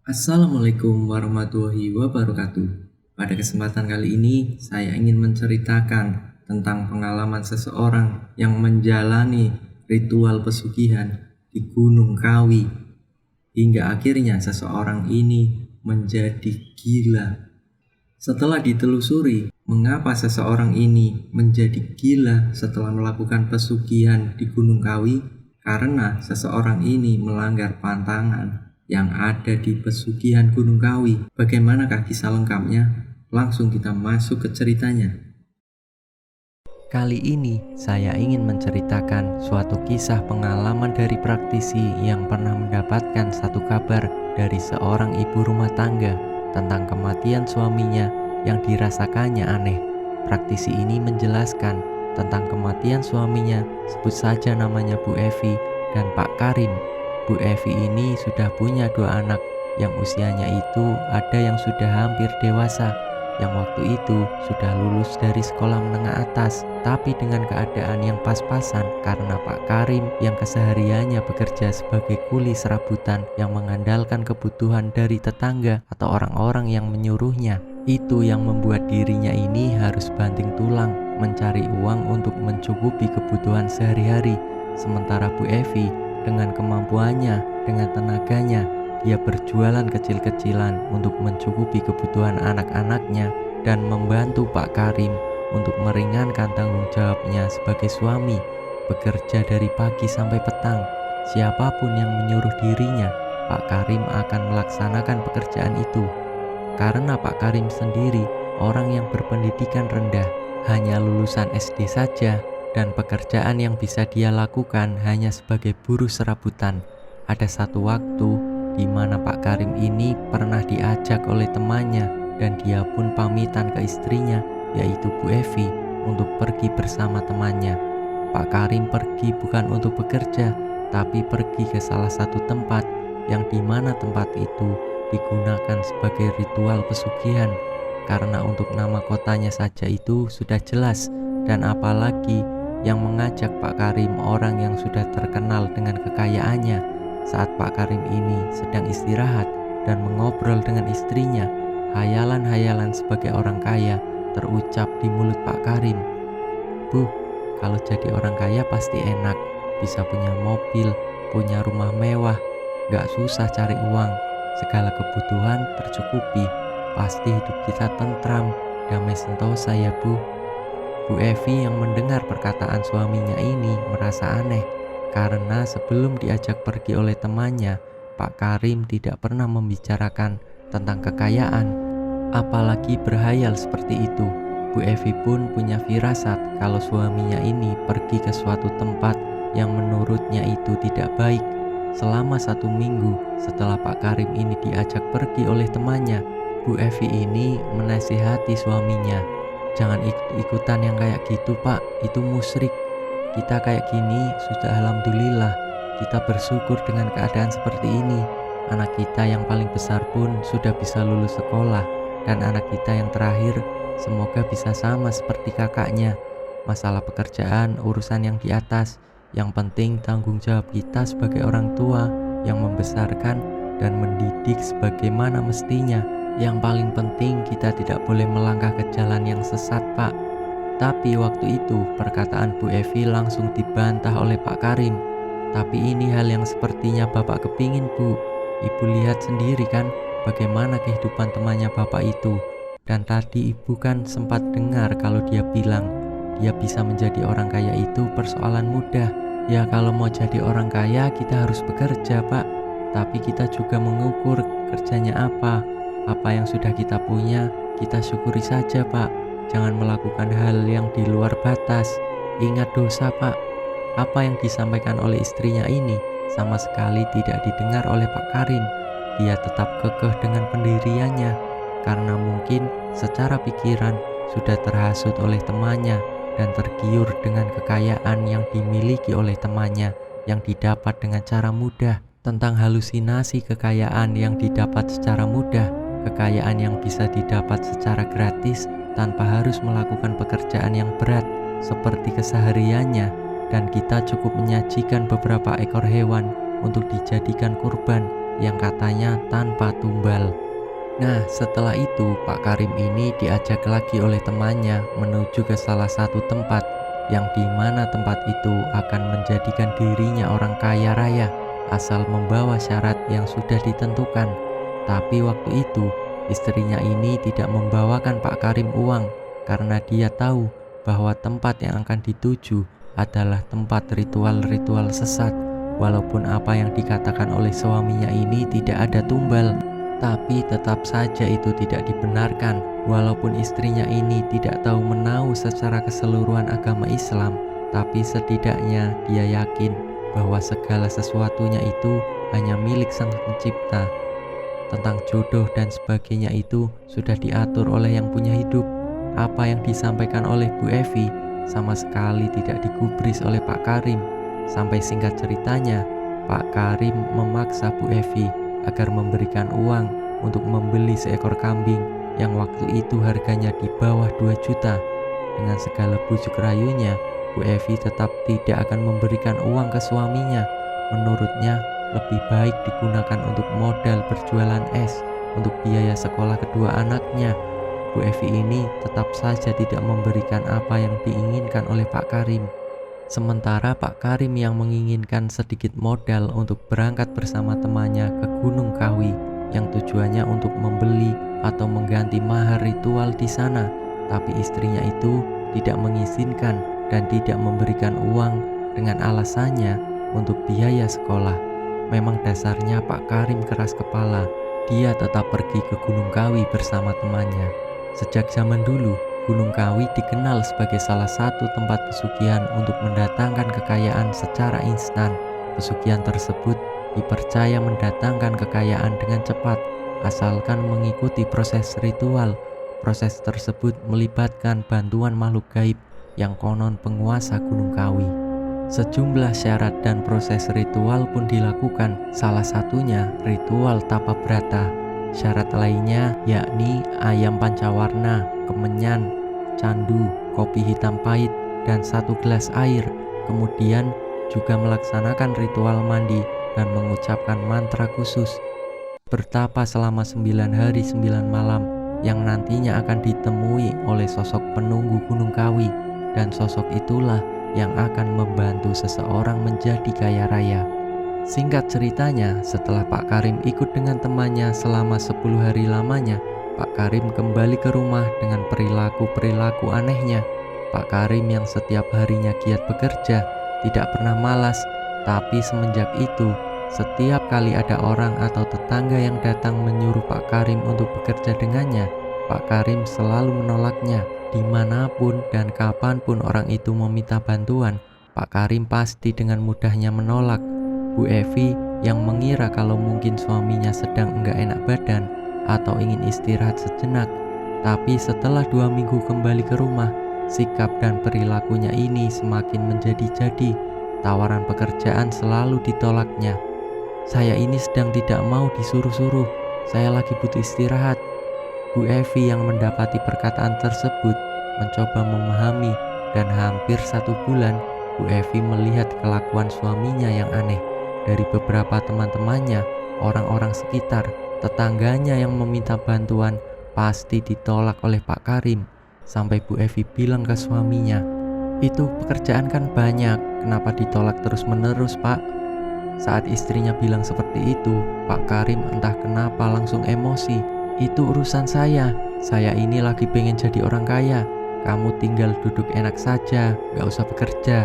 Assalamualaikum warahmatullahi wabarakatuh. Pada kesempatan kali ini, saya ingin menceritakan tentang pengalaman seseorang yang menjalani ritual pesugihan di Gunung Kawi, hingga akhirnya seseorang ini menjadi gila. Setelah ditelusuri, mengapa seseorang ini menjadi gila setelah melakukan pesugihan di Gunung Kawi? Karena seseorang ini melanggar pantangan yang ada di pesugihan Gunung Kawi. Bagaimanakah kisah lengkapnya? Langsung kita masuk ke ceritanya. Kali ini saya ingin menceritakan suatu kisah pengalaman dari praktisi yang pernah mendapatkan satu kabar dari seorang ibu rumah tangga tentang kematian suaminya yang dirasakannya aneh. Praktisi ini menjelaskan tentang kematian suaminya, sebut saja namanya Bu Evi dan Pak Karim. Bu Evi ini sudah punya 2 anak yang usianya itu ada yang sudah hampir dewasa, yang waktu itu sudah lulus dari sekolah menengah atas, tapi dengan keadaan yang pas-pasan karena Pak Karim yang kesehariannya bekerja sebagai kuli serabutan yang mengandalkan kebutuhan dari tetangga atau orang-orang yang menyuruhnya. Itu yang membuat dirinya ini harus banting tulang mencari uang untuk mencukupi kebutuhan sehari-hari. Sementara Bu Evi dengan kemampuannya, dengan tenaganya, dia berjualan kecil-kecilan untuk mencukupi kebutuhan anak-anaknya dan membantu Pak Karim untuk meringankan tanggung jawabnya sebagai suami, bekerja dari pagi sampai petang. Siapapun yang menyuruh dirinya, Pak Karim akan melaksanakan pekerjaan itu. Karena Pak Karim sendiri orang yang berpendidikan rendah, hanya lulusan SD saja, dan pekerjaan yang bisa dia lakukan hanya sebagai buruh serabutan. Ada satu waktu di mana Pak Karim ini pernah diajak oleh temannya dan dia pun pamitan ke istrinya, yaitu Bu Evi, untuk pergi bersama temannya. Pak Karim pergi bukan untuk bekerja, tapi pergi ke salah satu tempat yang dimana tempat itu digunakan sebagai ritual pesugihan, karena untuk nama kotanya saja itu sudah jelas, dan apalagi yang mengajak Pak Karim orang yang sudah terkenal dengan kekayaannya. Saat Pak Karim ini sedang istirahat dan mengobrol dengan istrinya, hayalan-hayalan sebagai orang kaya terucap di mulut Pak Karim. Bu, kalau jadi orang kaya pasti enak, bisa punya mobil, punya rumah mewah, gak susah cari uang, segala kebutuhan tercukupi, pasti hidup kita tentram, damai sentosa ya Bu. Bu Evi yang mendengar perkataan suaminya ini merasa aneh, karena sebelum diajak pergi oleh temannya, Pak Karim tidak pernah membicarakan tentang kekayaan, apalagi berhayal seperti itu. Bu Evi pun punya firasat kalau suaminya ini pergi ke suatu tempat yang menurutnya itu tidak baik. Selama 1 minggu setelah Pak Karim ini diajak pergi oleh temannya, Bu Evi ini menasihati suaminya, "Jangan ikut-ikutan yang kayak gitu Pak, itu musyrik. Kita kayak gini sudah alhamdulillah, kita bersyukur dengan keadaan seperti ini. Anak kita yang paling besar pun sudah bisa lulus sekolah, dan anak kita yang terakhir semoga bisa sama seperti kakaknya. Masalah pekerjaan urusan yang di atas, yang penting tanggung jawab kita sebagai orang tua yang membesarkan dan mendidik sebagaimana mestinya. Yang paling penting kita tidak boleh melangkah ke jalan yang sesat Pak." Tapi waktu itu perkataan Bu Evi langsung dibantah oleh Pak Karim. "Tapi ini hal yang sepertinya Bapak kepingin Bu. Ibu lihat sendiri kan bagaimana kehidupan temannya Bapak itu. Dan tadi Ibu kan sempat dengar kalau dia bilang dia bisa menjadi orang kaya itu persoalan mudah. Ya kalau mau jadi orang kaya kita harus bekerja Pak. Tapi kita juga mengukur kerjanya apa. Apa yang sudah kita punya kita syukuri saja Pak. Jangan melakukan hal yang di luar batas. Ingat dosa Pak." Apa yang disampaikan oleh istrinya ini sama sekali tidak didengar oleh Pak Karim. Dia tetap kekeh dengan pendiriannya, karena mungkin secara pikiran sudah terhasut oleh temannya dan tergiur dengan kekayaan yang dimiliki oleh temannya yang didapat dengan cara mudah. Tentang halusinasi kekayaan yang didapat secara mudah, kekayaan yang bisa didapat secara gratis tanpa harus melakukan pekerjaan yang berat seperti kesehariannya, dan kita cukup menyajikan beberapa ekor hewan untuk dijadikan kurban yang katanya tanpa tumbal. Nah, setelah itu Pak Karim ini diajak lagi oleh temannya menuju ke salah satu tempat yang dimana tempat itu akan menjadikan dirinya orang kaya raya asal membawa syarat yang sudah ditentukan. Tapi waktu itu istrinya ini tidak membawakan Pak Karim uang karena dia tahu bahwa tempat yang akan dituju adalah tempat ritual-ritual sesat. Walaupun apa yang dikatakan oleh suaminya ini tidak ada tumbal, tapi tetap saja itu tidak dibenarkan. Walaupun istrinya ini tidak tahu menahu secara keseluruhan agama Islam, tapi setidaknya dia yakin bahwa segala sesuatunya itu hanya milik Sang Pencipta. Tentang jodoh dan sebagainya itu sudah diatur oleh Yang Punya Hidup. Apa yang disampaikan oleh Bu Evi sama sekali tidak digubris oleh Pak Karim. Sampai singkat ceritanya, Pak Karim memaksa Bu Evi agar memberikan uang untuk membeli seekor kambing yang waktu itu harganya di bawah 2 juta. Dengan segala bujuk rayunya, Bu Evi tetap tidak akan memberikan uang ke suaminya. Menurutnya, lebih baik digunakan untuk modal berjualan es untuk biaya sekolah kedua anaknya. Bu Evi ini tetap saja tidak memberikan apa yang diinginkan oleh Pak Karim. Sementara Pak Karim yang menginginkan sedikit modal untuk berangkat bersama temannya ke Gunung Kawi yang tujuannya untuk membeli atau mengganti mahar ritual di sana. Tapi istrinya itu tidak mengizinkan dan tidak memberikan uang dengan alasannya untuk biaya sekolah. Memang dasarnya Pak Karim keras kepala. Dia tetap pergi ke Gunung Kawi bersama temannya. Sejak zaman dulu, Gunung Kawi dikenal sebagai salah satu tempat pesugihan untuk mendatangkan kekayaan secara instan. Pesugihan tersebut dipercaya mendatangkan kekayaan dengan cepat, asalkan mengikuti proses ritual. Proses tersebut melibatkan bantuan makhluk gaib yang konon penguasa Gunung Kawi. Sejumlah syarat dan proses ritual pun dilakukan, salah satunya ritual tapa brata. Syarat lainnya yakni ayam pancawarna, kemenyan, candu, kopi hitam pahit, dan 1 gelas air. Kemudian juga melaksanakan ritual mandi dan mengucapkan mantra khusus. Bertapa selama 9 hari 9 malam yang nantinya akan ditemui oleh sosok penunggu Gunung Kawi, dan sosok itulah yang akan membantu seseorang menjadi kaya raya. Singkat ceritanya, setelah Pak Karim ikut dengan temannya selama 10 hari lamanya, Pak Karim kembali ke rumah dengan perilaku-perilaku anehnya. Pak Karim yang setiap harinya giat bekerja, tidak pernah malas, tapi semenjak itu, setiap kali ada orang atau tetangga yang datang menyuruh Pak Karim untuk bekerja dengannya, Pak Karim selalu menolaknya. Dimanapun dan kapanpun orang itu meminta bantuan, Pak Karim pasti dengan mudahnya menolak. Bu Evi yang mengira kalau mungkin suaminya sedang enggak enak badan atau ingin istirahat sejenak. Tapi setelah 2 minggu kembali ke rumah, sikap dan perilakunya ini semakin menjadi-jadi. Tawaran pekerjaan selalu ditolaknya. Saya ini sedang tidak mau disuruh-suruh, saya lagi butuh istirahat. Bu Evi yang mendapati perkataan tersebut mencoba memahami, dan hampir 1 bulan Bu Evi melihat kelakuan suaminya yang aneh. Dari beberapa teman-temannya, orang-orang sekitar, tetangganya yang meminta bantuan pasti ditolak oleh Pak Karim. Sampai Bu Evi bilang ke suaminya, "Itu pekerjaan kan banyak, kenapa ditolak terus-menerus, Pak?" Saat istrinya bilang seperti itu, Pak Karim entah kenapa langsung emosi. "Itu urusan saya ini lagi pengen jadi orang kaya. Kamu tinggal duduk enak saja, gak usah bekerja."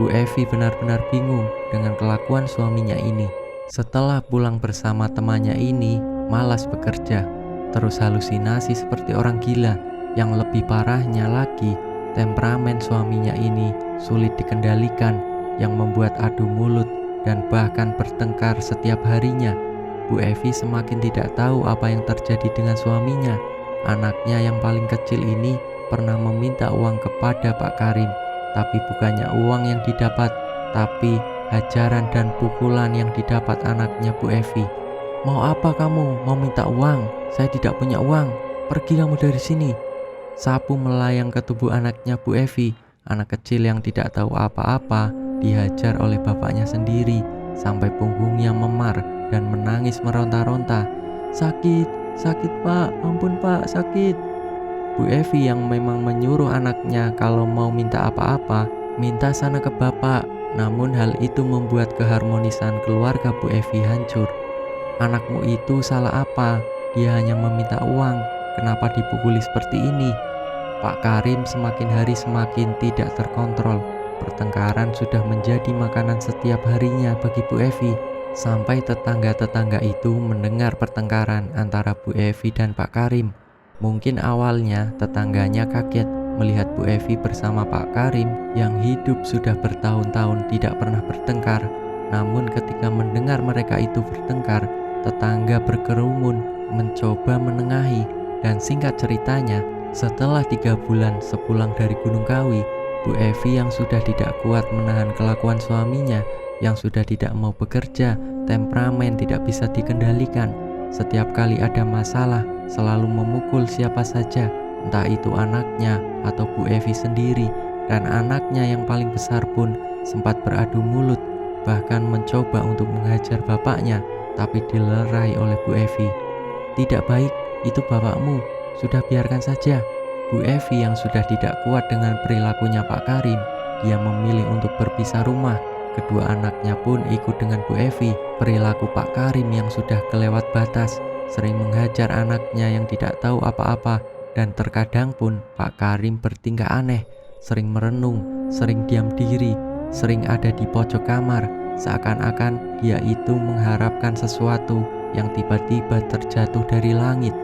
Bu Evi benar-benar bingung dengan kelakuan suaminya ini. Setelah pulang bersama temannya ini, malas bekerja, terus halusinasi seperti orang gila. Yang lebih parahnya lagi, temperamen suaminya ini sulit dikendalikan, yang membuat adu mulut dan bahkan bertengkar setiap harinya. Bu Evi semakin tidak tahu apa yang terjadi dengan suaminya. Anaknya yang paling kecil ini pernah meminta uang kepada Pak Karim. Tapi bukannya uang yang didapat, tapi hajaran dan pukulan yang didapat anaknya Bu Evi. "Mau apa kamu? Mau minta uang? Saya tidak punya uang. Pergi kamu dari sini." Sapu melayang ke tubuh anaknya Bu Evi. Anak kecil yang tidak tahu apa-apa dihajar oleh bapaknya sendiri sampai punggungnya memar dan menangis meronta-ronta. "Sakit, sakit Pak, ampun Pak, sakit." Bu Evi yang memang menyuruh anaknya kalau mau minta apa-apa, minta sana ke bapak. Namun hal itu membuat keharmonisan keluarga Bu Evi hancur. "Anakmu itu salah apa? Dia hanya meminta uang. Kenapa dipukuli seperti ini?" Pak Karim semakin hari semakin tidak terkontrol. Pertengkaran sudah menjadi makanan setiap harinya bagi Bu Evi. Sampai tetangga-tetangga itu mendengar pertengkaran antara Bu Evi dan Pak Karim. Mungkin awalnya tetangganya kaget melihat Bu Evi bersama Pak Karim yang hidup sudah bertahun-tahun tidak pernah bertengkar. Namun ketika mendengar mereka itu bertengkar, tetangga berkerumun mencoba menengahi. Dan singkat ceritanya, setelah 3 bulan sepulang dari Gunung Kawi, Bu Evi yang sudah tidak kuat menahan kelakuan suaminya, yang sudah tidak mau bekerja, temperamen tidak bisa dikendalikan. Setiap kali ada masalah, selalu memukul siapa saja, entah itu anaknya atau Bu Evi sendiri. Dan anaknya yang paling besar pun sempat beradu mulut, bahkan mencoba untuk menghajar bapaknya, tapi dilerai oleh Bu Evi. "Tidak baik, itu bapakmu, sudah biarkan saja." Bu Evi yang sudah tidak kuat dengan perilakunya Pak Karim, dia memilih untuk berpisah rumah. Kedua anaknya pun ikut dengan Bu Evi. Perilaku Pak Karim yang sudah kelewat batas, sering menghajar anaknya yang tidak tahu apa-apa. Dan terkadang pun Pak Karim bertingkah aneh, sering merenung, sering diam diri, sering ada di pojok kamar, seakan-akan dia itu mengharapkan sesuatu yang tiba-tiba terjatuh dari langit.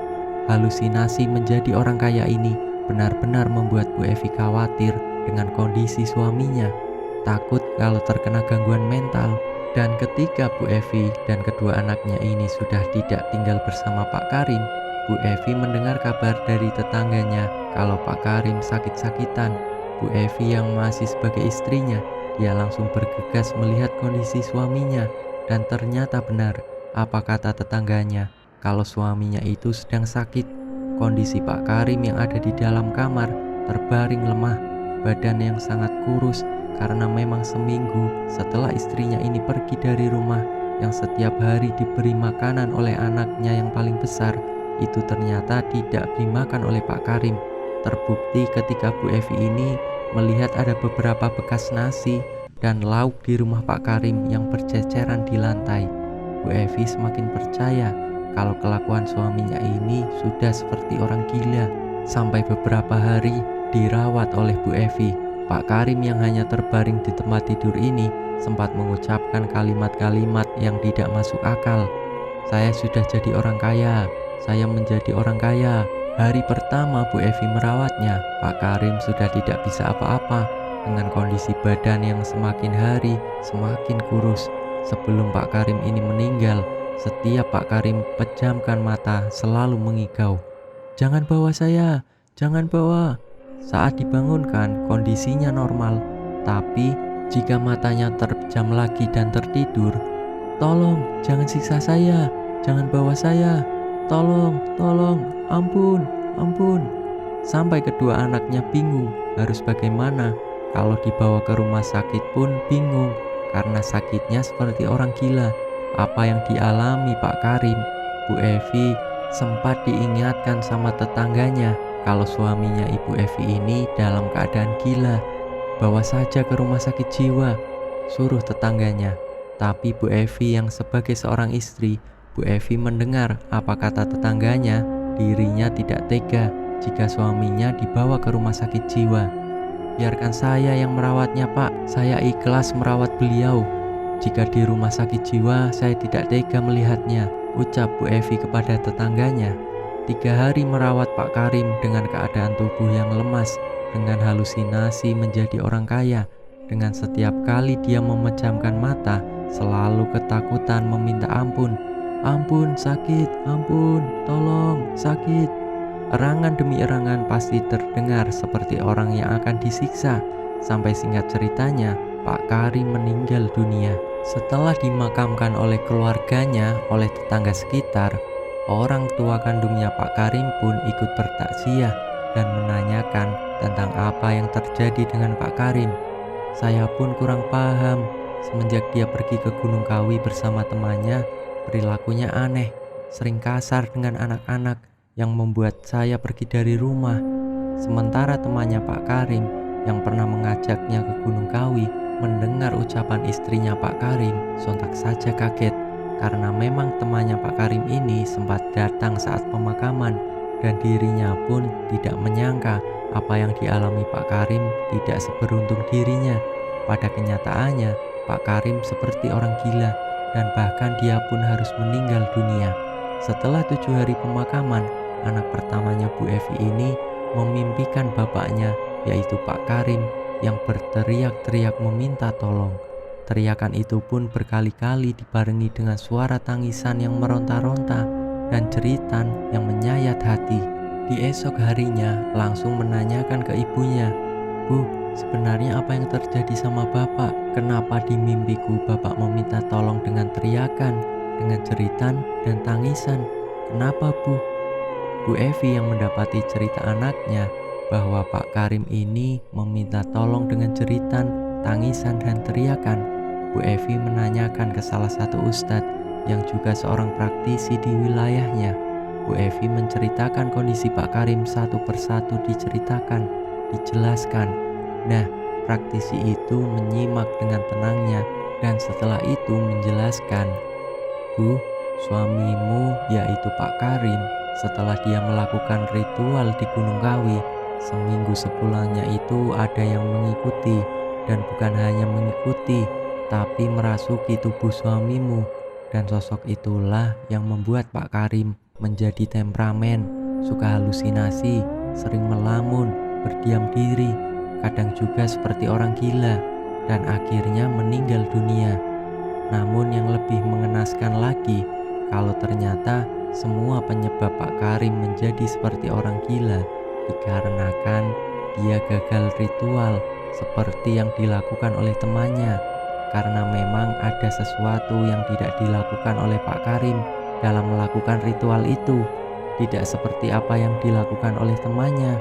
Halusinasi menjadi orang kaya ini benar-benar membuat Bu Evi khawatir dengan kondisi suaminya, takut kalau terkena gangguan mental. Dan ketika Bu Evi dan kedua anaknya ini sudah tidak tinggal bersama Pak Karim, Bu Evi mendengar kabar dari tetangganya kalau Pak Karim sakit-sakitan. Bu Evi yang masih sebagai istrinya, dia langsung bergegas melihat kondisi suaminya. Dan ternyata benar apa kata tetangganya, kalau suaminya itu sedang sakit. Kondisi Pak Karim yang ada di dalam kamar terbaring lemah, badan yang sangat kurus karena memang seminggu setelah istrinya ini pergi dari rumah yang setiap hari diberi makanan oleh anaknya yang paling besar, itu ternyata tidak dimakan oleh Pak Karim. Terbukti ketika Bu Evi ini melihat ada beberapa bekas nasi dan lauk di rumah Pak Karim yang berceceran di lantai. Bu Evi semakin percaya kalau kelakuan suaminya ini sudah seperti orang gila. Sampai beberapa hari dirawat oleh Bu Evi, Pak Karim yang hanya terbaring di tempat tidur ini sempat mengucapkan kalimat-kalimat yang tidak masuk akal. "Saya sudah jadi orang kaya, saya menjadi orang kaya." Hari pertama Bu Evi merawatnya, Pak Karim sudah tidak bisa apa-apa dengan kondisi badan yang semakin hari semakin kurus. Sebelum Pak Karim ini meninggal, setiap Pak Karim pejamkan mata selalu mengigau, "Jangan bawa saya, jangan bawa." Saat dibangunkan kondisinya normal, tapi jika matanya terpejam lagi dan tertidur, "Tolong, jangan siksa saya, jangan bawa saya, tolong, tolong, ampun, ampun." Sampai kedua anaknya bingung harus bagaimana. Kalau dibawa ke rumah sakit pun bingung, karena sakitnya seperti orang gila. Apa yang dialami Pak Karim, Bu Evi sempat diingatkan sama tetangganya kalau suaminya Ibu Evi ini dalam keadaan gila. "Bawa saja ke rumah sakit jiwa," suruh tetangganya. Tapi Bu Evi yang sebagai seorang istri, Bu Evi mendengar apa kata tetangganya, dirinya tidak tega jika suaminya dibawa ke rumah sakit jiwa. "Biarkan saya yang merawatnya Pak, saya ikhlas merawat beliau. Jika di rumah sakit jiwa saya tidak tega melihatnya," ucap Bu Evi kepada tetangganya. 3 hari merawat Pak Karim dengan keadaan tubuh yang lemas, dengan halusinasi menjadi orang kaya. Dengan setiap kali dia memejamkan mata, selalu ketakutan meminta ampun. "Ampun, sakit, ampun, tolong, sakit." Erangan demi erangan pasti terdengar seperti orang yang akan disiksa. Sampai singkat ceritanya, Pak Karim meninggal dunia. Setelah dimakamkan oleh keluarganya, oleh tetangga sekitar, orang tua kandungnya Pak Karim pun ikut bertakziah dan menanyakan tentang apa yang terjadi dengan Pak Karim. "Saya pun kurang paham. Semenjak dia pergi ke Gunung Kawi bersama temannya, Perilakunya aneh, sering kasar dengan anak-anak yang membuat saya pergi dari rumah. Sementara temannya Pak Karim yang pernah mengajaknya ke Gunung Kawi mendengar ucapan istrinya Pak Karim sontak saja kaget karena memang temannya Pak Karim ini sempat datang saat pemakaman dan dirinya pun tidak menyangka apa yang dialami Pak Karim tidak seberuntung dirinya. Pada kenyataannya Pak Karim seperti orang gila dan bahkan dia pun harus meninggal dunia. Setelah 7 hari pemakaman, anak pertamanya Bu Evi ini memimpikan bapaknya yaitu Pak Karim yang berteriak-teriak meminta tolong. Teriakan itu pun berkali-kali dibarengi dengan suara tangisan yang meronta-ronta dan jeritan yang menyayat hati. Di esok harinya langsung menanyakan ke ibunya, "Bu, sebenarnya apa yang terjadi sama Bapak? Kenapa di mimpiku Bapak meminta tolong dengan teriakan, dengan jeritan dan tangisan? Kenapa, Bu?" Bu Evi yang mendapati cerita anaknya bahwa Pak Karim ini meminta tolong dengan jeritan, tangisan, dan teriakan. Bu Evi menanyakan ke salah satu ustadz yang juga seorang praktisi di wilayahnya. Bu Evi menceritakan kondisi Pak Karim satu persatu diceritakan, dijelaskan. Nah, praktisi itu menyimak dengan tenangnya dan setelah itu menjelaskan, "Bu, suamimu yaitu Pak Karim setelah dia melakukan ritual di Gunung Kawi, seminggu sepulangnya itu ada yang mengikuti dan bukan hanya mengikuti tapi merasuki tubuh suamimu dan sosok itulah yang membuat Pak Karim menjadi temperamen, suka halusinasi, sering melamun, berdiam diri, kadang juga seperti orang gila dan akhirnya meninggal dunia. Namun yang lebih mengenaskan lagi, kalau ternyata semua penyebab Pak Karim menjadi seperti orang gila dikarenakan dia gagal ritual seperti yang dilakukan oleh temannya. Karena memang ada sesuatu yang tidak dilakukan oleh Pak Karim dalam melakukan ritual itu, tidak seperti apa yang dilakukan oleh temannya.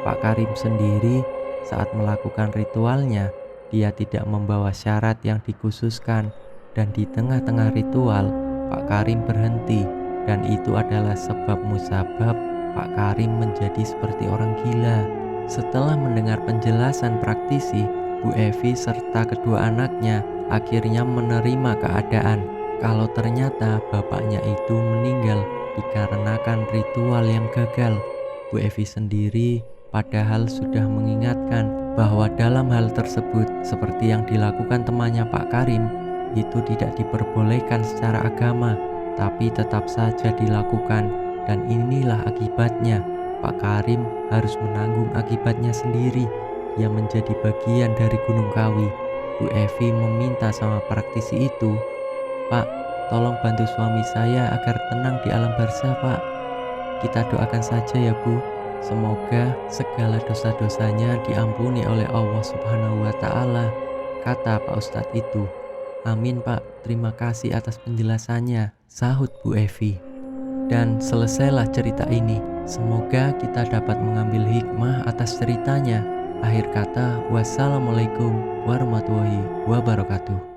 Pak Karim sendiri saat melakukan ritualnya, dia tidak membawa syarat yang dikhususkan dan di tengah-tengah ritual Pak Karim berhenti. Dan itu adalah sebab musabab Pak Karim menjadi seperti orang gila. Setelah mendengar penjelasan praktisi, Bu Evi serta kedua anaknya akhirnya menerima keadaan kalau ternyata bapaknya itu meninggal dikarenakan ritual yang gagal. Bu Evi sendiri padahal sudah mengingatkan bahwa dalam hal tersebut seperti yang dilakukan temannya Pak Karim itu tidak diperbolehkan secara agama, tapi tetap saja dilakukan dan inilah akibatnya. Pak Karim harus menanggung akibatnya sendiri. Dia menjadi bagian dari Gunung Kawi. Bu Evi meminta sama praktisi itu, "Pak, tolong bantu suami saya agar tenang di alam barzah, Pak. Kita doakan saja ya, Bu. Semoga segala dosa-dosanya diampuni oleh Allah Subhanahu wa Ta'ala," kata Pak Ustadz itu. "Amin, Pak. Terima kasih atas penjelasannya," sahut Bu Evi. Dan selesailah cerita ini. Semoga kita dapat mengambil hikmah atas ceritanya. Akhir kata, wassalamualaikum warahmatullahi wabarakatuh.